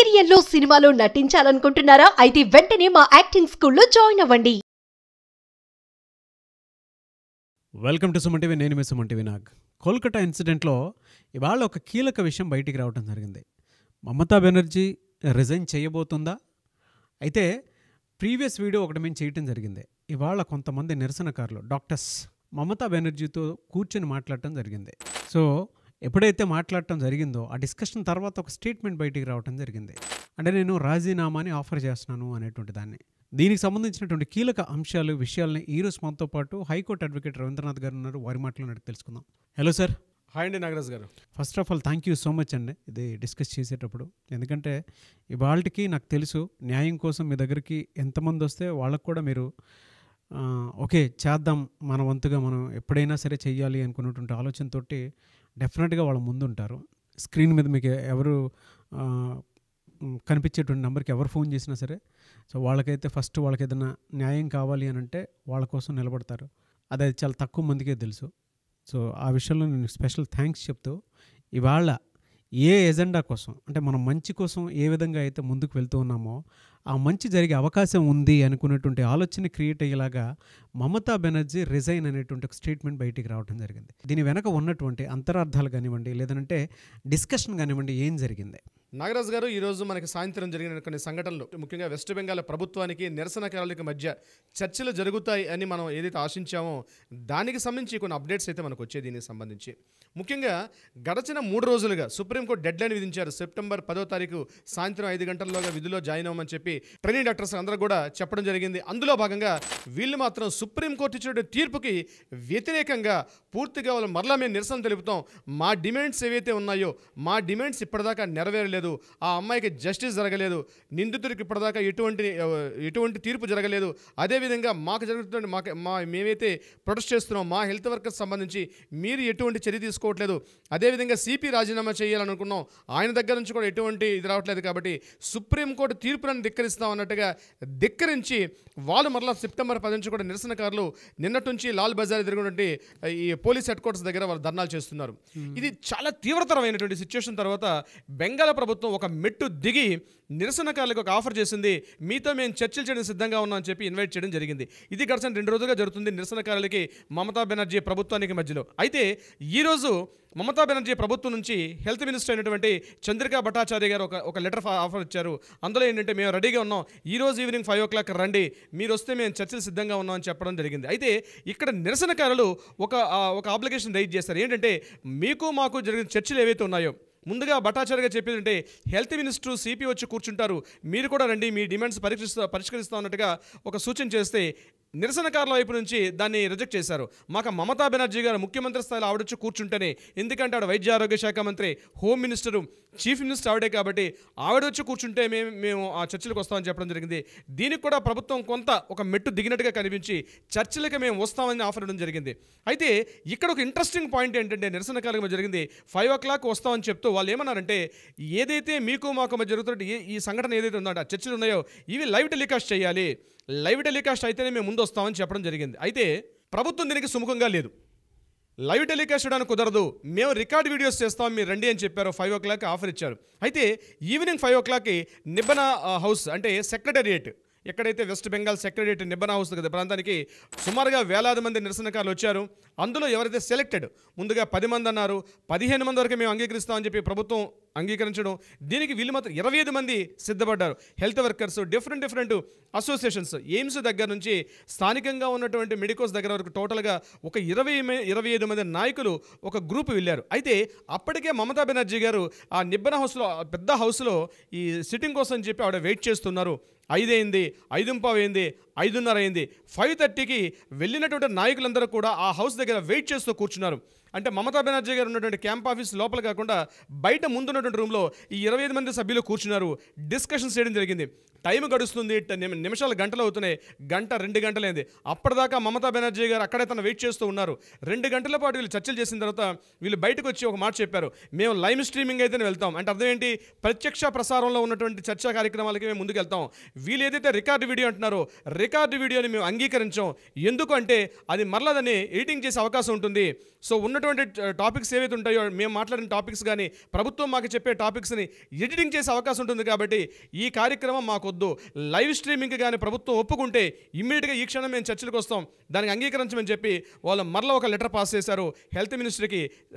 సీరియల్లో సినిమాలో నటించాలనుకుంటున్నారా? అయితే వెంటనే మా యాక్టింగ్ స్కూల్లో జాయిన్ అవ్వండి. Welcome to Suman TV. నేను మీ సుమన్ టీవీ నాగ్. కోల్కతా ఇన్సిడెంట్లో ఇవాళ ఒక కీలక విషయం బయటికి రావడం జరిగింది. మమతా బెనర్జీ రిజైన్ చేయబోతుందా? అయితే ప్రీవియస్ వీడియో ఒకటి మేము చేయటం జరిగింది. ఇవాళ కొంతమంది నిరసనకారులు డాక్టర్స్ మమతా బెనర్జీతో కూర్చొని మాట్లాడటం జరిగింది. సో ఎప్పుడైతే మాట్లాడటం జరిగిందో ఆ డిస్కషన్ తర్వాత ఒక స్టేట్మెంట్ బయటికి రావడం జరిగింది. అంటే నేను రాజీనామాని ఆఫర్ చేస్తున్నాను అనేటువంటి దాన్ని. దీనికి సంబంధించినటువంటి కీలక అంశాలు విషయాలని ఈరోజు మనతో పాటు హైకోర్టు అడ్వకేట్ రవీంద్రనాథ్ గారు ఉన్నారు. వారి మాటలను అడిగి తెలుసుకుందాం. Hello sir. హాయ్ అండి నాగరాజ్ గారు. First of all thank you so much అండి ఇది డిస్కస్ చేసేటప్పుడు. ఎందుకంటే ఇవాళకి నాకు తెలుసు న్యాయం కోసం మీ దగ్గరికి ఎంతమంది వస్తే వాళ్ళకు కూడా మీరు ఓకే చేద్దాం మన వంతుగా మనం ఎప్పుడైనా సరే చెయ్యాలి అనుకున్నటువంటి ఆలోచనతోటి డెఫినెట్గా వాళ్ళ ముందు ఉంటారు. స్క్రీన్ మీద మీకు ఎవరు కనిపించేటువంటి నెంబర్కి ఎవరు ఫోన్ చేసినా సరే సో వాళ్ళకైతే ఫస్ట్ వాళ్ళకి ఏదైనా న్యాయం కావాలి అని అంటే వాళ్ళ కోసం నిలబడతారు. అది చాలా తక్కువ మందికే తెలుసు. సో ఆ విషయంలో నేను స్పెషల్ థ్యాంక్స్ చెప్తూ ఇవాళ ఏ ఎజెండా కోసం అంటే మనం మంచి కోసం ఏ విధంగా అయితే ముందుకు వెళ్తూ ఉన్నామో ఆ మంచి జరిగే అవకాశం ఉంది అనుకున్నటువంటి ఆలోచన క్రియేట్ అయ్యేలాగా మమతా బెనర్జీ రిజైన్ అనేటువంటి ఒక స్టేట్మెంట్ బయటికి రావడం జరిగింది. దీని వెనక ఉన్నటువంటి అంతరార్థాలు కానివ్వండి లేదంటే డిస్కషన్ కానివ్వండి ఏం జరిగింది? నాగరాజ్ గారు, ఈరోజు మనకి సాయంత్రం జరిగిన కొన్ని సంఘటనలు ముఖ్యంగా వెస్ట్ బెంగాల్ ప్రభుత్వానికి నిరసనకారులకి మధ్య చర్చలు జరుగుతాయి అని మనం ఏదైతే ఆశించామో దానికి సంబంధించి కొన్ని అప్డేట్స్ అయితే మనకు వచ్చాయి. దీనికి సంబంధించి ముఖ్యంగా గడచిన 3 రోజులుగా సుప్రీంకోర్టు డెడ్ లైన్ విధించారు. సెప్టెంబర్ 10వ తారీఖు సాయంత్రం 5 గంటల్లోగా విధుల్లో జాయిన్ అవ్వమని చెప్పి ట్రైనింగ్ డాక్టర్స్ అందరూ కూడా చెప్పడం జరిగింది. అందులో భాగంగా వీళ్ళు మాత్రం సుప్రీంకోర్టు ఇచ్చిన తీర్పుకి వ్యతిరేకంగా పూర్తిగా వాళ్ళు మరలా మేము నిరసన తెలుపుతాం, మా డిమాండ్స్ ఏవైతే ఉన్నాయో మా డిమాండ్స్ ఇప్పటిదాకా నెరవేరలేదు, ఆ అమ్మాయికి జస్టిస్ జరగలేదు, నిందితుడికి ఇప్పటిదాకా ఎటువంటి తీర్పు జరగలేదు, అదేవిధంగా మాకు జరుగుతున్న మేమైతే ప్రొటెస్ట్ చేస్తున్నాం మా హెల్త్ వర్కర్స్ సంబంధించి మీరు ఎటువంటి చర్య తీసుకోవట్లేదు, అదేవిధంగా సిపి రాజీనామా చేయాలనుకున్నాం ఆయన దగ్గర నుంచి కూడా ఎటువంటి ఇది రావట్లేదు, కాబట్టి సుప్రీంకోర్టు తీర్పులను ధిక్కరిస్తాం అన్నట్టుగా ధిక్కరించి వాళ్ళు మరలా సెప్టెంబర్ 10 నుంచి కూడా నిరసనకారులు నిన్నటి నుంచి లాల్ బజార్ తిరిగినటువంటి ఈ పోలీస్ హెడ్ క్వార్టర్స్ దగ్గర వాళ్ళు ధర్నాలు చేస్తున్నారు. ఇది చాలా తీవ్రతరమైనటువంటి సిచ్యువేషన్ తర్వాత బెంగాల్ ప్రభుత్వం ఒక మెట్టు దిగి నిరసనకారులకు ఒక ఆఫర్ చేసింది. మీతో మేము చర్చలు చేయడం సిద్ధంగా ఉన్నాం అని చెప్పి ఇన్వైట్ చేయడం జరిగింది. ఇది గడిచిన 2 రోజులుగా జరుగుతుంది నిరసనకారులకి మమతా బెనర్జీ ప్రభుత్వానికి మధ్యలో. అయితే ఈరోజు మమతా బెనర్జీ ప్రభుత్వం నుంచి హెల్త్ మినిస్టర్ అయినటువంటి చంద్రికా భట్టాచార్య గారు ఒక లెటర్ ఆఫర్ ఇచ్చారు. అందులో ఏంటంటే మేము రెడీగా ఉన్నాం, ఈరోజు ఈవినింగ్ 5 o'clock రండి, మీరు వస్తే మేము చర్చలు సిద్ధంగా ఉన్నాం అని చెప్పడం జరిగింది. అయితే ఇక్కడ నిరసనకారులు ఒక అప్లికేషన్ రైజ్ చేస్తారు. ఏంటంటే మీకు మాకు జరిగిన చర్చలు ఏవైతే ఉన్నాయో ముందుగా భట్టాచార్య గారు చెప్పిందంటే హెల్త్ మినిస్టర్ సిపి వచ్చి కూర్చుంటారు, మీరు కూడా రండి మీ డిమాండ్స్ పరిష్కరిస్తాం అన్నట్టుగా ఒక సూచన చేస్తే నిరసనకారుల వైపు నుంచి దాన్ని రిజెక్ట్ చేశారు. మాకు మమతా బెనర్జీ గారు ముఖ్యమంత్రి స్థాయిలో ఆవిడొచ్చి కూర్చుంటేనే, ఎందుకంటే ఆవిడ వైద్య ఆరోగ్య శాఖ మంత్రి, హోమ్ మినిస్టరు, చీఫ్ మినిస్టర్ ఆవిడే, కాబట్టి ఆవిడ వచ్చి కూర్చుంటే మేము ఆ చర్చలకు వస్తామని చెప్పడం జరిగింది. దీనికి కూడా ప్రభుత్వం కొంత ఒక మెట్టు దిగినట్టుగా కనిపించి చర్చలకు మేము వస్తామని ఆఫర్ ఇవ్వడం జరిగింది. అయితే ఇక్కడ ఒక ఇంట్రెస్టింగ్ పాయింట్ ఏంటంటే నిరసనకారులకు జరిగింది 5 o'clock వస్తామని చెప్తూ వాళ్ళు ఏమన్నారంటే ఏదైతే మీకు మాకు మధ్య జరుగుతున్న ఈ సంఘటన ఏదైతే ఉందో ఆ చర్చలు ఉన్నాయో ఇవి లైవ్ టెలికాస్ట్ చేయాలి, లైవ్ టెలికాస్ట్ అయితేనే మేము ముందు వస్తామని చెప్పడం జరిగింది. అయితే ప్రభుత్వం దీనికి సుముఖంగా లేదు, లైవ్ టెలికాస్ట్ చేయడానికి కుదరదు, మేము రికార్డ్ వీడియోస్ చేస్తాం మీరు రండి అని చెప్పారు. 5 o'clock ఆఫర్ ఇచ్చారు. అయితే ఈవినింగ్ 5 o'clockకి నిబ్బన హౌస్ అంటే సెక్రటేరియట్, ఎక్కడైతే వెస్ట్ బెంగాల్ సెక్రటేరియట్ నిబ్బన హౌస్ కదా ప్రాంతానికి సుమారుగా వేలాది మంది నిరసనకారులు వచ్చారు. అందులో ఎవరైతే సెలెక్టెడ్ ముందుగా 10 మంది అన్నారు, 15 మంది వరకు మేము అంగీకరిస్తామని చెప్పి ప్రభుత్వం అంగీకరించడం, దీనికి వీళ్ళు మాత్రం 25 మంది సిద్ధపడ్డారు. Health workers, different associations, AIIMS దగ్గర నుంచి స్థానికంగా ఉన్నటువంటి మెడికోస్ దగ్గర వరకు టోటల్గా ఒక 25 మంది నాయకులు ఒక గ్రూప్ వెళ్ళారు. అయితే అప్పటికే మమతా బెనర్జీ గారు ఆ నిబ్బన హౌస్లో పెద్ద హౌస్లో ఈ సిట్టింగ్ కోసం చెప్పి ఆవిడ వెయిట్ చేస్తున్నారు. 5 అయింది, 5:15 అయింది, 5:30 అయింది, 5:30కి వెళ్ళినటువంటి నాయకులందరూ కూడా ఆ హౌస్ దగ్గర వెయిట్ చేస్తూ కూర్చున్నారు. అంటే మమతా బెనర్జీ గారు ఉన్నటువంటి క్యాంప్ ఆఫీస్ లోపల కాకుండా బయట ముందున్నటువంటి రూమ్లో ఈ 25 మంది సభ్యులు కూర్చున్నారు, డిస్కషన్స్ చేయడం జరిగింది. టైం గడుస్తుంది, నిమిషాలు గంటలు అవుతున్నాయి, 1-2 గంటలైంది. అప్పటిదాకా మమతా బెనర్జీ గారు అక్కడే తను వెయిట్ చేస్తూ ఉన్నారు. 2 గంటల పాటు వీళ్ళు చర్చలు చేసిన తర్వాత వీళ్ళు బయటకు వచ్చి ఒక మాట చెప్పారు, మేము లైవ్ స్ట్రీమింగ్ అయితేనే వెళ్తాం. అంటే అర్థం ఏంటి, ప్రత్యక్ష ప్రసారంలో ఉన్నటువంటి చర్చా కార్యక్రమాలకి మేము ముందుకు వెళ్తాం. వీళ్ళు ఏదైతే రికార్డు వీడియో అంటున్నారో రికార్డు వీడియోని మేము అంగీకరించాం, ఎందుకంటే అది మరలా దాన్ని ఎడిటింగ్ చేసే అవకాశం ఉంటుంది. సో ఉన్నటువంటి ఉన్నటువంటి టాపిక్స్ ఏవైతే ఉంటాయో మేము మాట్లాడిన టాపిక్స్ కానీ ప్రభుత్వం మాకు చెప్పే టాపిక్స్ని ఎడిటింగ్ చేసే అవకాశం ఉంటుంది. కాబట్టి ఈ కార్యక్రమం మాకొద్దు, లైవ్ స్ట్రీమింగ్ కానీ ప్రభుత్వం ఒప్పుకుంటే ఇమ్మీడియట్గా ఈ క్షణం మేము చర్చలకు వస్తాం, దానికి అంగీకరించమని చెప్పి వాళ్ళు మరలా ఒక లెటర్ పాస్ చేశారు హెల్త్ మినిస్ట్రీకి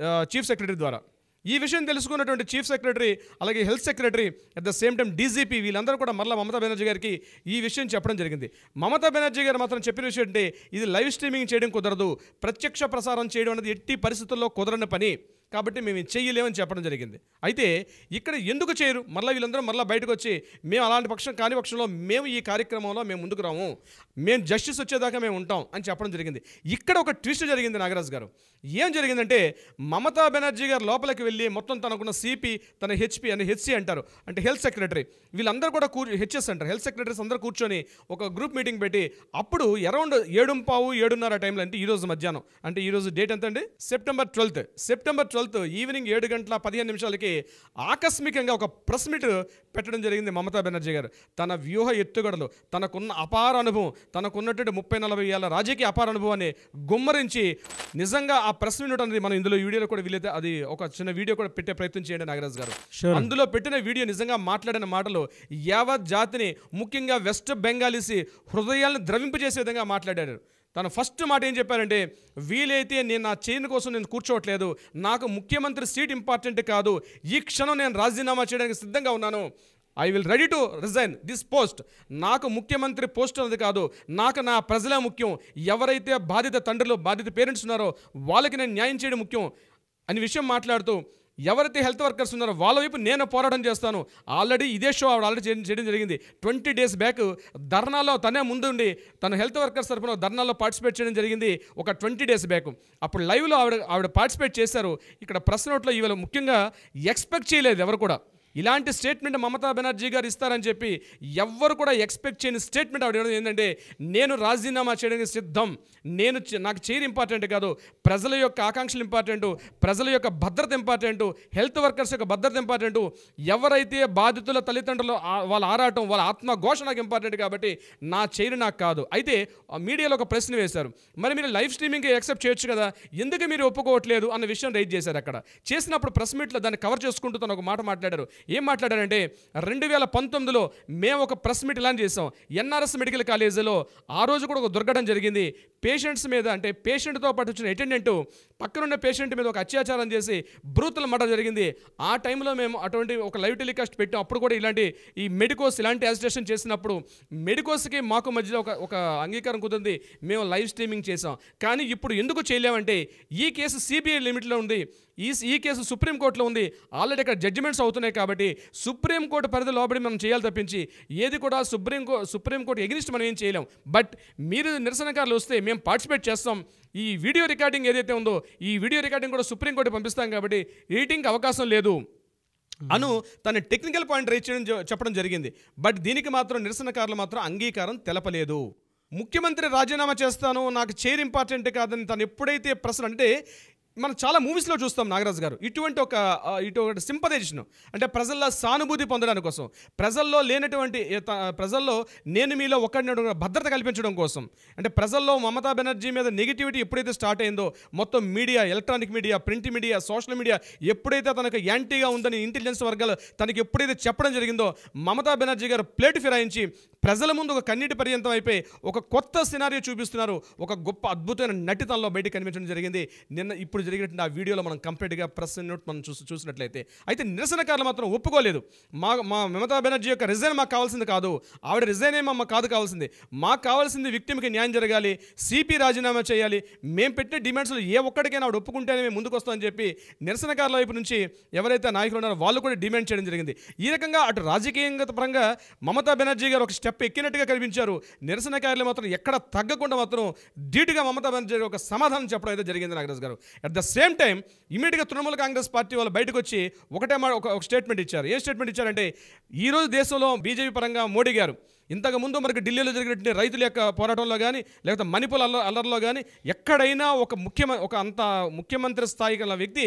చీఫ్ సెక్రటరీ ద్వారా. ఈ విషయం తెలుసుకున్నటువంటి చీఫ్ సెక్రటరీ అలాగే health secretary at the same time DGP వీళ్ళందరూ కూడా మరలా మమతా బెనర్జీ గారికి ఈ విషయం చెప్పడం జరిగింది. మమతా బెనర్జీ గారు మాత్రం చెప్పిన విషయం అంటే ఇది లైవ్ స్ట్రీమింగ్ చేయడం కుదరదు, ప్రత్యక్ష ప్రసారం చేయడం అనేది ఎట్టి పరిస్థితుల్లో కుదరని పని, కాబట్టి మేము చేయలేమని చెప్పడం జరిగింది. అయితే ఇక్కడ ఎందుకు చేయరు, మళ్ళీ వీళ్ళందరూ మళ్ళీ బయటకు వచ్చి మేము అలాంటి పక్షం కాని పక్షంలో మేము ఈ కార్యక్రమంలో మేము ముందుకు రాము, మేము జస్టిస్ వచ్చేదాకా మేము ఉంటాం అని చెప్పడం జరిగింది. ఇక్కడ ఒక ట్విస్ట్ జరిగింది నాగరాజు గారు. ఏం జరిగిందంటే మమతా బెనర్జీ గారు లోపలికి వెళ్ళి మొత్తం తనకున్న సిపి, తన హెచ్పి అని హెచ్సి అంటారు, అంటే హెల్త్ సెక్రటరీ, వీళ్ళందరూ కూడా హెచ్ఎస్ అంటారు, హెల్త్ సెక్రటరీస్ అందరూ కూర్చొని ఒక గ్రూప్ మీటింగ్ పెట్టి అప్పుడు అరౌండ్ 7:15-7:30 టైంలో, అంటే ఈరోజు మధ్యాహ్నం, అంటే ఈరోజు డేట్ ఎంత అండి, సెప్టెంబర్ 12 ఈవినింగ్ 7:15 ఆకస్మికంగా ఒక ప్రెస్ మీట్ పెట్టడం జరిగింది మమతా బెనర్జీ గారు. తన వ్యూహ ఎత్తుగడలు, తనకున్న అపార అనుభవం, తనకున్నటువంటి 30-40 ఏళ్ళ రాజకీయ అపార అనుభవాన్ని గుమ్మరించి నిజంగా ఆ ప్రెస్ మీట్ అనేది మనం ఇందులో వీడియోలో కూడా వీలైతే అది ఒక చిన్న వీడియో కూడా పెట్టే ప్రయత్నం చేయండి నాగరాజు గారు. అందులో పెట్టిన వీడియో నిజంగా మాట్లాడిన మాటలు యావత్ జాతిని, ముఖ్యంగా వెస్ట్ బెంగాలీసి హృదయాలను ద్రవింపజేసే విధంగా మాట్లాడారు. తను ఫస్ట్ మాట ఏం చెప్పారంటే, వీలైతే నేను నా చైన్ కోసం నేను కూర్చోవట్లేదు, నాకు ముఖ్యమంత్రి సీట్ ఇంపార్టెంట్ కాదు, ఈ క్షణం నేను రాజీనామా చేయడానికి సిద్ధంగా ఉన్నాను, I will ready to resign this post. నాకు ముఖ్యమంత్రి పోస్ట్ అనేది కాదు, నాకు నా ప్రజలే ముఖ్యం, ఎవరైతే బాధిత తండ్రులు, బాధిత పేరెంట్స్ ఉన్నారో వాళ్ళకి నేను న్యాయం చేయడం ముఖ్యం అని విషయం మాట్లాడుతూ, ఎవరైతే హెల్త్ వర్కర్స్ ఉన్నారో వాళ్ళ వైపు నేను పోరాటం చేస్తాను. ఆల్రెడీ ఇదే షో ఆవిడ ఆల్రెడీ చేయడం జరిగింది. 20 days బ్యాక్ ధర్నాలో తనే ముందుండి తన హెల్త్ వర్కర్స్ తరఫున ధర్నాలో పార్టిసిపేట్ చేయడం జరిగింది ఒక 20 days బ్యాక్. అప్పుడు లైవ్లో ఆవిడ పార్టిసిపేట్ చేశారు. ఇక్కడ ప్రెస్ నోట్లో ఇవాళ ముఖ్యంగా ఎక్స్పెక్ట్ చేయలేదు ఎవరు కూడా ఇలాంటి స్టేట్మెంట్ మమతా బెనర్జీ గారు ఇస్తారని చెప్పి, ఎవ్వరు కూడా ఎక్స్పెక్ట్ చేయని స్టేట్మెంట్ ఆవిడ ఏంటంటే, నేను రాజీనామా చేయడానికి సిద్ధం, నాకు చైర్ ఇంపార్టెంట్ కాదు, ప్రజల యొక్క ఆకాంక్షలు ఇంపార్టెంటు, ప్రజల యొక్క భద్రత ఇంపార్టెంటు, హెల్త్ వర్కర్స్ యొక్క భద్రత ఇంపార్టెంటు, ఎవరైతే బాధితుల తల్లిదండ్రులు వాళ్ళ ఆరాటం, వాళ్ళ ఆత్మఘోష నాకు ఇంపార్టెంట్, కాబట్టి నా చైర్ నాకు కాదు. అయితే మీడియాలో ఒక ప్రశ్న వేశారు, మరి మీరు లైవ్ స్ట్రీమింగ్ యాక్సెప్ట్ చేయొచ్చు కదా, ఎందుకు మీరు ఒప్పుకోవట్లేదు అన్న విషయం రైజ్ చేశారు. అక్కడ చేసినప్పుడు ప్రెస్ మీట్లో దాన్ని కవర్ చేసుకుంటూ తను ఒక మాట మాట్లాడారు. ఏం మాట్లాడారంటే, 2019లో మేము ఒక ప్రెస్ మీట్ ఇలా చేసాం, ఎన్ఆర్ఎస్ మెడికల్ కాలేజీలో ఆ రోజు కూడా ఒక దుర్ఘటన జరిగింది. పేషెంట్స్ మీద, అంటే పేషెంట్తో పాటు వచ్చిన అటెండెంట్ పక్కనున్న పేషెంట్ మీద ఒక అత్యాచారం చేసి బ్రూతల్ మర్డర్ జరిగింది. ఆ టైంలో మేము అటువంటి ఒక లైవ్ టెలికాస్ట్ పెట్టాం. అప్పుడు కూడా ఇలాంటి ఈ మెడికోస్ ఇలాంటి యాజిటేషన్ చేసినప్పుడు మెడికోస్కి మాకు మధ్యలో ఒక అంగీకారం కుదిరింది, మేము లైవ్ స్ట్రీమింగ్ చేసాం. కానీ ఇప్పుడు ఎందుకు చేయలేమంటే, ఈ కేసు సిబిఐ లిమిట్లో ఉంది, ఈ కేసు సుప్రీంకోర్టులో ఉంది, ఆల్రెడీ అక్కడ జడ్జిమెంట్స్ అవుతున్నాయి, కాబట్టి సుప్రీంకోర్టు పరిధి లోబడి మనం చేయాలి తప్పించి ఏది కూడా సుప్రీంకోర్టు ఎగ్నిస్ట్ మనం ఏం చేయలేం. బట్ మీరు నిరసనకారులు వస్తే మేము పార్టిసిపేట్ చేస్తాం, ఈ వీడియో రికార్డింగ్ ఏదైతే ఉందో ఈ వీడియో రికార్డింగ్ కూడా సుప్రీంకోర్టు పంపిస్తాం, కాబట్టి ఎడిటింగ్కి అవకాశం లేదు అను తన టెక్నికల్ పాయింట్ రైజ్ చేయడం చెప్పడం జరిగింది. బట్ దీనికి మాత్రం నిరసనకారులు మాత్రం అంగీకారం తెలపలేదు. ముఖ్యమంత్రి రాజీనామా చేస్తాను, నాకు చైర్ ఇంపార్టెంట్ కాదని తను ఎప్పుడైతే ప్రశ్న, అంటే మనం చాలా మూవీస్లో చూస్తాం నాగరాజు గారు, ఇటువంటి ఒక సింపథైజేషన్, అంటే ప్రజల్లో సానుభూతి పొందడానికి కోసం, ప్రజల్లో లేనటువంటి ప్రజల్లో నేను మీలో ఒకరిని భద్రత కల్పించడం కోసం, అంటే ప్రజల్లో మమతా బెనర్జీ మీద నెగిటివిటీ ఎప్పుడైతే స్టార్ట్ అయిందో, మొత్తం media, electronic media, print media, social media ఎప్పుడైతే తనకు యాంటీగా ఉందని ఇంటెలిజెన్స్ వర్గాలు తనకి ఎప్పుడైతే చెప్పడం జరిగిందో, మమతా బెనర్జీ గారు ప్లేట్ ఫిరాయించి ప్రజల ముందు ఒక కన్నీటి పర్యంతం అయిపోయి ఒక కొత్త సినారియో చూపిస్తున్నారు. ఒక గొప్ప అద్భుతమైన నటితనంలో బయటకు కనిపించడం జరిగింది. ఇప్పుడు జరిగినట్టు ఆ వీడియోలో మనం కంప్లీట్గా ప్రెస్ నోట్ మనం చూసినట్లయితే, అయితే నిరసనకారులు మాత్రం ఒప్పుకోలేదు. మా మమతా బెనర్జీ యొక్క రిజైన్ మాకు కావాల్సింది కాదు, ఆవిడ రిజైన్ ఏమో మాకు కావాల్సింది, మాకు కావాల్సింది విక్టిమ్కి న్యాయం జరగాలి, సిపి రాజీనామా చేయాలి, మేము పెట్టిన డిమాండ్స్లో ఏ ఒక్కడికైనా ఆవిడ ఒప్పుకుంటేనే మేము ముందుకు వస్తామని చెప్పి నిరసనకారుల వైపు నుంచి ఎవరైతే నాయకులు ఉన్నారో వాళ్ళు కూడా డిమాండ్ చేయడం జరిగింది. ఈ రకంగా అటు రాజకీయంగా పరంగా మమతా బెనర్జీ గారు ఒక స్టెప్ ఎక్కినట్టుగా కనిపించారు. నిరసనకారులు మాత్రం ఎక్కడ తగ్గకుండా మాత్రం ధీటుగా మమతా బెనర్జీ ఒక సమాధానం చెప్పడం అయితే జరిగింది నాగరాజు గారు. అట్ ద సేమ్ టైం ఇమీడియట్గా తృణమూల కాంగ్రెస్ పార్టీ వాళ్ళు బయటకు వచ్చి ఒక స్టేట్మెంట్ ఇచ్చారు. ఏం స్టేట్మెంట్ ఇచ్చారంటే, ఈరోజు దేశంలో బీజేపీ పరంగా మోడీ గారు ఇంతకుముందు మనకి ఢిల్లీలో జరిగినటువంటి రైతుల యొక్క పోరాటంలో కానీ లేకపోతే మణిపూర్ అల్లర్లో కానీ ఎక్కడైనా ఒక అంత ముఖ్యమంత్రి స్థాయి గల వ్యక్తి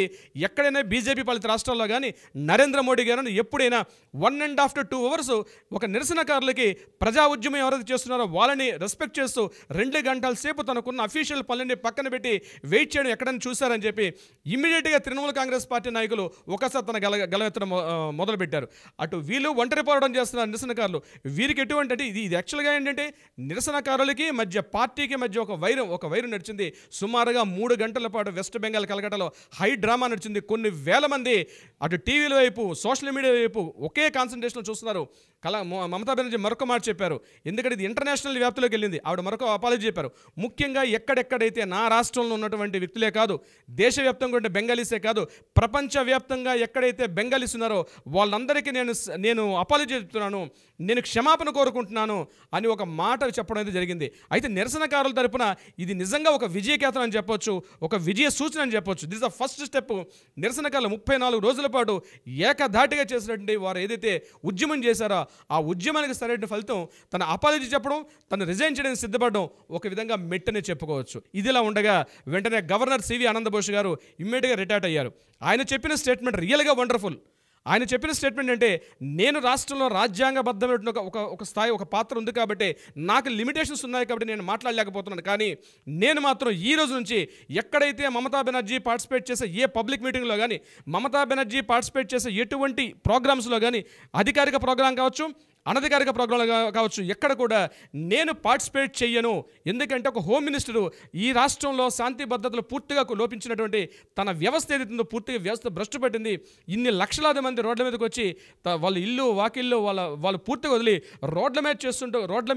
ఎక్కడైనా బీజేపీ పాలిత రాష్ట్రాల్లో కానీ నరేంద్ర మోడీ గారు ఎప్పుడైనా 1.5 to 2 hours ఒక నిరసనకారులకి ప్రజా ఉద్యమం ఎవరైతే చేస్తున్నారో వాళ్ళని రెస్పెక్ట్ చేస్తూ 2 గంటల సేపు తనకున్న అఫీషియల్ పనులని పక్కన పెట్టి వెయిట్ చేయడం ఎక్కడైనా చూశారని చెప్పి ఇమ్మీడియట్గా తృణమూల కాంగ్రెస్ పార్టీ నాయకులు ఒకసారి తన గలవెత్తడం మొదలుపెట్టారు. అటు వీళ్ళు ఒంటరి పోరాటం చేస్తున్నారు నిరసనకారులు. వీరికి ఎటువంటి అంటే ఇది యాక్చువల్గా ఏంటంటే నిరసనకారులకి మధ్య పార్టీకి మధ్య ఒక వైరం నడిచింది. సుమారుగా 3 గంటల పాటు వెస్ట్ బెంగాల్ కలకటాలో హై డ్రామా నడిచింది. కొన్ని వేల మంది అటు టీవీల వైపు సోషల్ మీడియా వైపు ఒకే కాన్సన్ట్రేషన్లో చూస్తున్నారు. మమతా బెనర్జీ మరొక మాట చెప్పారు, ఎందుకంటే ఇది ఇంటర్నేషనల్ వ్యాప్తిలోకి వెళ్ళింది. ఆవిడ మరొక అపాలజీ చెప్పారు. ముఖ్యంగా ఎక్కడెక్కడైతే నా రాష్ట్రంలో ఉన్నటువంటి వ్యక్తులే కాదు, దేశవ్యాప్తంగా ఉండే బెంగాలీసే కాదు, ప్రపంచవ్యాప్తంగా ఎక్కడైతే బెంగాలీస్ ఉన్నారో వాళ్ళందరికీ నేను అపాలజీ చెప్తున్నాను, నేను క్షమాపణ కోరుకుంటున్నాను అని ఒక మాట చెప్పడం అయితే జరిగింది. అయితే నిరసనకారుల తరపున ఇది నిజంగా ఒక విజయకేతనం అని చెప్పొచ్చు, ఒక విజయ సూచన అని చెప్పొచ్చు. This the first step. నిరసనకారులు 34 రోజుల పాటు ఏకధాటిగా చేసినటువంటి వారు ఏదైతే ఉద్యమం చేశారో ఆ ఉద్యమానికి సరైన ఫలితం తన అపాలజీ చెప్పడం, తను రిజైన్ చేయడానికి సిద్ధపడడం ఒక విధంగా మెట్టనే చెప్పుకోవచ్చు. ఇదిలా ఉండగా వెంటనే గవర్నర్ సివి ఆనంద్ బోస్ గారు ఇమ్మీడియట్గా రిటైర్డ్ అయ్యారు. ఆయన చెప్పిన స్టేట్మెంట్ రియల్గా వండర్ఫుల్. ఆయన చెప్పిన స్టేట్మెంట్ అంటే, నేను రాష్ట్రంలో రాజ్యాంగబద్ధమైన ఒక స్థాయి ఒక పాత్ర ఉంది కాబట్టి నాకు లిమిటేషన్స్ ఉన్నాయి కాబట్టి నేను మాట్లాడలేకపోతున్నాను, కానీ నేను మాత్రం ఈ రోజు నుంచి ఎక్కడైతే మమతా బెనర్జీ పార్టిసిపేట్ చేసే ఏ పబ్లిక్ మీటింగ్లో కానీ, మమతా బెనర్జీ పార్టిసిపేట్ చేసే ఎటువంటి ప్రోగ్రామ్స్లో కానీ, అధికారిక ప్రోగ్రాం కావచ్చు అనధికారిక ప్రోగ్రాంలు కావచ్చు, ఎక్కడ కూడా నేను పార్టిసిపేట్ చెయ్యను. ఎందుకంటే ఒక హోమ్ మినిస్టరు ఈ రాష్ట్రంలో శాంతి భద్రతలు పూర్తిగా లోపించినటువంటి తన వ్యవస్థ ఏదైతుందో పూర్తిగా వ్యవస్థ భ్రష్టు పట్టింది. ఇన్ని లక్షలాది మంది రోడ్ల మీదకి వచ్చి వాళ్ళ ఇల్లు వాకిళ్ళు వాళ్ళు పూర్తిగా వదిలి రోడ్ల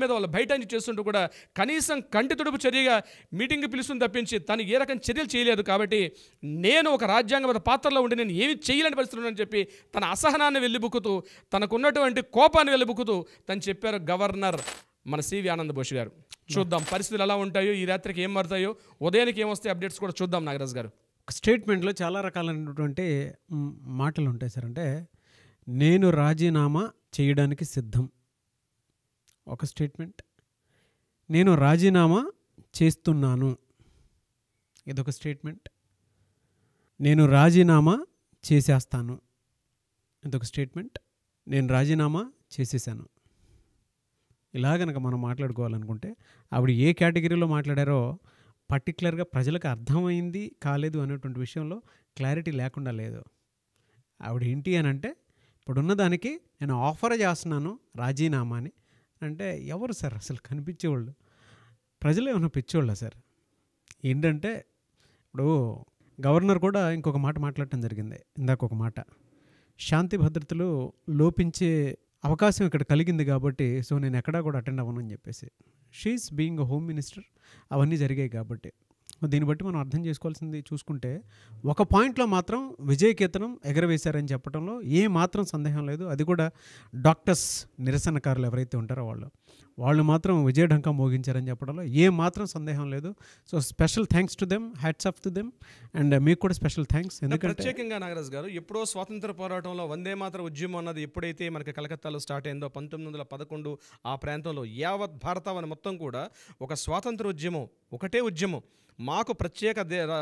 మీద వాళ్ళు బయట చేస్తుంటూ కూడా కనీసం కంటి తుడుపు చర్యగా మీటింగ్ పిలుస్తుంది తప్పించి తను ఏ రకం చర్యలు చేయలేదు. కాబట్టి నేను ఒక రాజ్యాంగబద్ధ పాత్రలో ఉండి నేను ఏమి చేయలేని పరిస్థితులు అని చెప్పి తన అసహనాన్ని వెళ్ళిబుక్కుతూ తనకున్నటువంటి కోపాన్ని వెళ్ళిబుక్కుతూ తను చెప్పారు గవర్నర్ మన సివి ఆనంద్ బోస్ గారు. చూద్దాం పరిస్థితులు ఎలా ఉంటాయో, ఈ రాత్రికి ఏం మారుతాయో, ఉదయానికి ఏమొస్తాయి అప్డేట్స్ కూడా చూద్దాం నాగరాజ్ గారు. స్టేట్మెంట్లో చాలా రకాలైనటువంటి మాటలు ఉంటాయి సార్. అంటే నేను రాజీనామా చేయడానికి సిద్ధం ఒక స్టేట్మెంట్, నేను రాజీనామా చేస్తున్నాను ఇదొక స్టేట్మెంట్, నేను రాజీనామా చేసేస్తాను ఇదొక స్టేట్మెంట్, నేను రాజీనామా చేసేసాను. ఇలా కనుక మనం మాట్లాడుకోవాలనుకుంటే ఆవిడ ఏ కేటగిరీలో మాట్లాడారో పర్టికులర్గా ప్రజలకు అర్థమైంది కాలేదు అనేటువంటి విషయంలో క్లారిటీ లేకుండా లేదు. ఆవిడ ఏంటి అని అంటే, ఇప్పుడున్న దానికి నేను ఆఫర్ చేస్తున్నాను రాజీనామాని అంటే ఎవరు సార్ అసలు కనిపించేవాళ్ళు? ప్రజలు ఏమైనా పిచ్చోళ్ళా సార్? ఏంటంటే ఇప్పుడు గవర్నర్ కూడా ఇంకొక మాట మాట్లాడటం జరిగింది, ఇందాక ఒక మాట, శాంతి భద్రతలు లోపించే అవకాశం ఇక్కడ కలిగింది కాబట్టి సో నేను ఎక్కడా కూడా అటెండ్ అవ్వను అని చెప్పేసి. She is being a home minister, అవన్నీ జరిగాయి కాబట్టి దీన్ని బట్టి మనం అర్థం చేసుకోవాల్సింది చూసుకుంటే ఒక పాయింట్లో మాత్రం విజయకేతనం ఎగరవేశారని చెప్పడంలో ఏ మాత్రం సందేహం లేదు. అది కూడా డాక్టర్స్ నిరసనకారులు ఎవరైతే ఉంటారో వాళ్ళు మాత్రం విజయఢంకా మోగించారని చెప్పడంలో ఏ మాత్రం సందేహం లేదు. So special thanks to them, hats off to them, and మీకు కూడా స్పెషల్ థ్యాంక్స్. ఎందుకంటే ప్రత్యేకంగా నాగరాజ్ గారు ఎప్పుడో స్వాతంత్ర పోరాటంలో వందే మాతర ఉద్యమం అన్నది ఎప్పుడైతే మనకి కలకత్తాలో స్టార్ట్ అయిందో 1911 ఆ ప్రాంతంలో యావత్ భారతావని మొత్తం కూడా ఒక స్వాతంత్ర ఉద్యమం, ఒకటే ఉద్యమం, మాకు ప్రత్యేక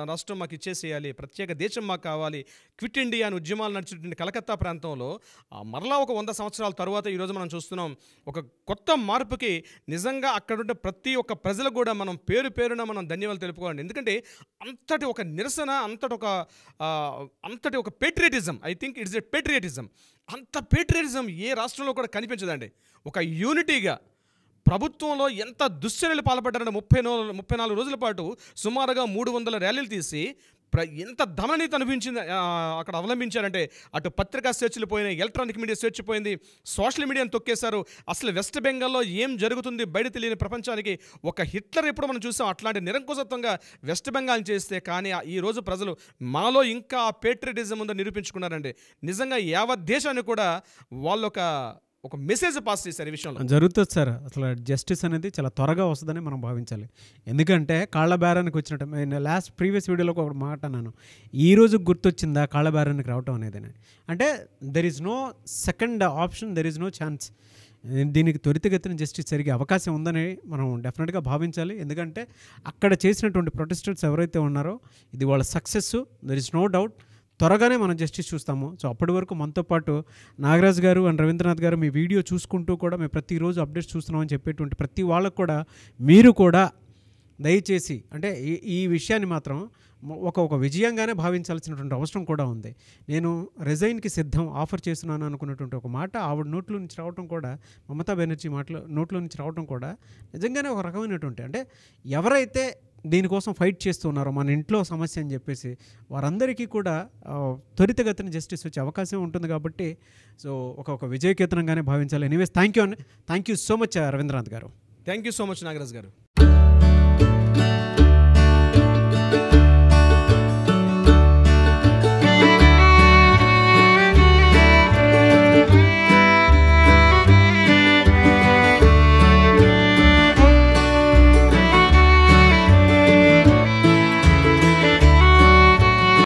రాష్ట్రం మాకు ఇచ్చేసేయాలి, ప్రత్యేక దేశం మాకు కావాలి, క్విట్ ఇండియా అని ఉద్యమాలు నడిచినటువంటి కలకత్తా ప్రాంతంలో మరలా ఒక 100 సంవత్సరాల తర్వాత ఈరోజు మనం చూస్తున్నాం ఒక కొత్త మార్పుకి. నిజంగా అక్కడుంటే ప్రతి ఒక్క ప్రజలకు కూడా మనం పేరున మనం ధన్యవాదాలు తెలుపుకోవాలి. ఎందుకంటే అంతటి ఒక నిరసన, అంతటి ఒక patriotism, I think it's a patriotism. అంత పేట్రియటిజం ఏ రాష్ట్రంలో కూడా కనిపించదండి. ఒక యూనిటీగా ప్రభుత్వంలో ఎంత దుశ్చర్యలు పాల్పడ్డారంటే 34 రోజుల పాటు సుమారుగా 300 ర్యాలీలు తీసి ఎంత దమనీతి అనిపించింది అక్కడ అవలంబించారంటే, అటు పత్రికా స్వేచ్ఛలు పోయినాయి, ఎలక్ట్రానిక్ మీడియా స్వేచ్ఛ పోయింది, సోషల్ మీడియాను తొక్కేశారు. అసలు వెస్ట్ బెంగాల్లో ఏం జరుగుతుంది బయట తెలియని ప్రపంచానికి ఒక హిట్లర్ ఎప్పుడు మనం చూసాం అట్లాంటి నిరంకుశత్వంగా వెస్ట్ బెంగాల్ చేస్తే, కానీ ఈరోజు ప్రజలు మాలో ఇంకా ఆ పేట్రియటిజం ఉందని నిరూపించుకున్నారండి. నిజంగా యావత్ దేశాన్ని కూడా వాళ్ళొక ఒక మెసేజ్ పాస్ చేశారు ఈ విషయంలో. జరుగుతుంది సార్. అసలు జస్టిస్ అనేది చాలా త్వరగా వస్తుందని మనం భావించాలి. ఎందుకంటే కాళ్ళ బేరానికి వచ్చినట్టు నేను ప్రీవియస్ వీడియోలో ఒక మాట అన్నాను, ఈ రోజు గుర్తొచ్చిందా కాళ్ళ బేరానికి రావటం అనేది. అంటే there is no second option, there is no chance. దీనికి త్వరితగతిన జస్టిస్ జరిగే అవకాశం ఉందని మనం డెఫినెట్గా భావించాలి. ఎందుకంటే అక్కడ చేసినటువంటి ప్రొటెస్టర్స్ ఎవరైతే ఉన్నారో ఇది వాళ్ళ success, there is no doubt. త్వరగానే మనం జస్టిస్ చూస్తాము. సో అప్పటి వరకు మనతో పాటు నాగరాజ్ గారు అండ్ రవీంద్రనాథ్ గారు మీ వీడియో చూసుకుంటూ కూడా మేము ప్రతిరోజు అప్డేట్స్ చూస్తున్నామని చెప్పేటువంటి ప్రతి వాళ్ళకు కూడా మీరు కూడా దయచేసి అంటే ఈ విషయాన్ని మాత్రం ఒక విజయంగానే భావించాల్సినటువంటి అవసరం కూడా ఉంది. నేను రిజైన్కి సిద్ధం ఆఫర్ చేస్తున్నాను అనుకున్నటువంటి ఒక మాట ఆవిడ నోట్లో నుంచి రావటం కూడా, మమతా బెనర్జీ నోట్లో నుంచి రావటం కూడా నిజంగానే ఒక రకమైనటువంటి అంటే ఎవరైతే దీనికోసం ఫైట్ చేస్తున్నారో మన ఇంట్లో సమస్య అని చెప్పేసి వారందరికీ కూడా త్వరితగతిన జస్టిస్ వచ్చే అవకాశం ఉంటుంది. కాబట్టి సో ఒక విజయకేతనంగానే భావించాలి. Anyways thank you so much Rabindranath garu. Thank you so much Nagaraj గారు.